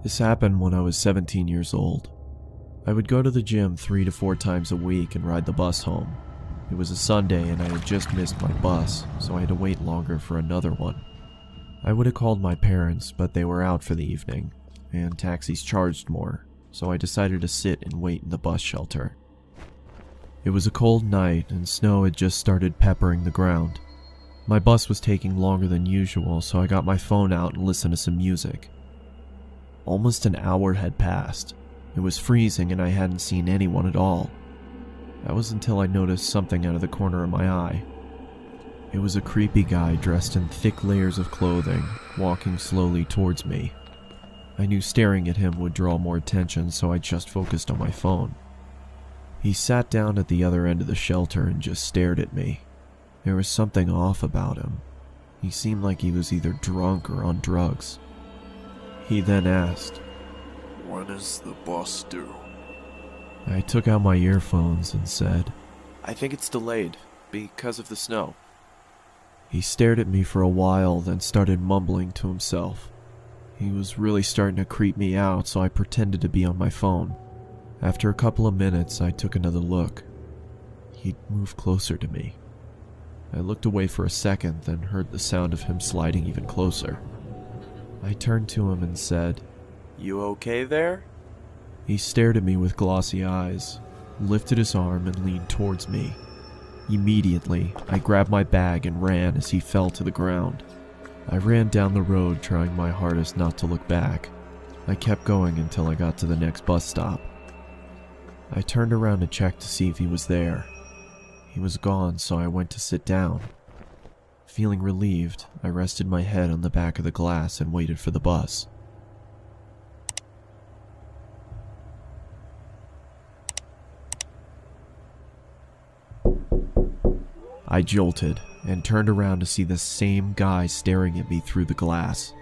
This happened when I was 17 years old. I would go to the gym 3 to 4 times a week and ride the bus home. It was a Sunday and I had just missed my bus, so I had to wait longer for another one. I would have called my parents, but they were out for the evening, and taxis charged more, so I decided to sit and wait in the bus shelter. It was a cold night and snow had just started peppering the ground. My bus was taking longer than usual, so I got my phone out and listened to some music. Almost an hour had passed. It was freezing and I hadn't seen anyone at all. That was until I noticed something out of the corner of my eye. It was a creepy guy dressed in thick layers of clothing, walking slowly towards me. I knew staring at him would draw more attention, so I just focused on my phone. He sat down at the other end of the shelter and just stared at me. There was something off about him. He seemed like he was either drunk or on drugs. He then asked, "When is the bus due?" I took out my earphones and said, "I think it's delayed, because of the snow." He stared at me for a while, then started mumbling to himself. He was really starting to creep me out, so I pretended to be on my phone. After a couple of minutes, I took another look. He'd moved closer to me. I looked away for a second, then heard the sound of him sliding even closer. I turned to him and said, "You okay there?" He stared at me with glossy eyes, lifted his arm and leaned towards me. Immediately, I grabbed my bag and ran as he fell to the ground. I ran down the road, trying my hardest not to look back. I kept going until I got to the next bus stop. I turned around to check to see if he was there. He was gone, so I went to sit down. Feeling relieved, I rested my head on the back of the glass and waited for the bus. I jolted and turned around to see the same guy staring at me through the glass.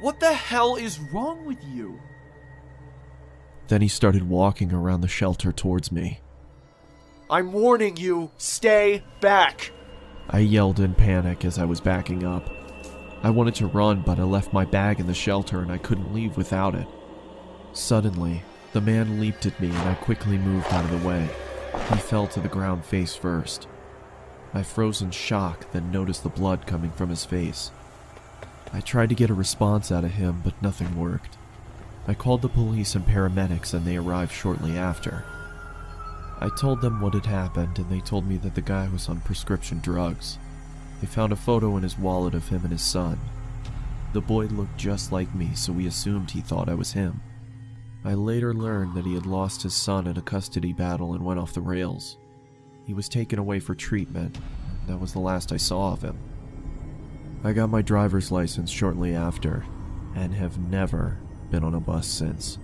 "What the hell is wrong with you?" Then he started walking around the shelter towards me. "I'm warning you, stay back!" I yelled in panic as I was backing up. I wanted to run, but I left my bag in the shelter and I couldn't leave without it. Suddenly, the man leaped at me and I quickly moved out of the way. He fell to the ground face first. I froze in shock, then noticed the blood coming from his face. I tried to get a response out of him, but nothing worked. I called the police and paramedics and they arrived shortly after. I told them what had happened and they told me that the guy was on prescription drugs. They found a photo in his wallet of him and his son. The boy looked just like me, so we assumed he thought I was him. I later learned that he had lost his son in a custody battle and went off the rails. He was taken away for treatment, and that was the last I saw of him. I got my driver's license shortly after, and have never been on a bus since.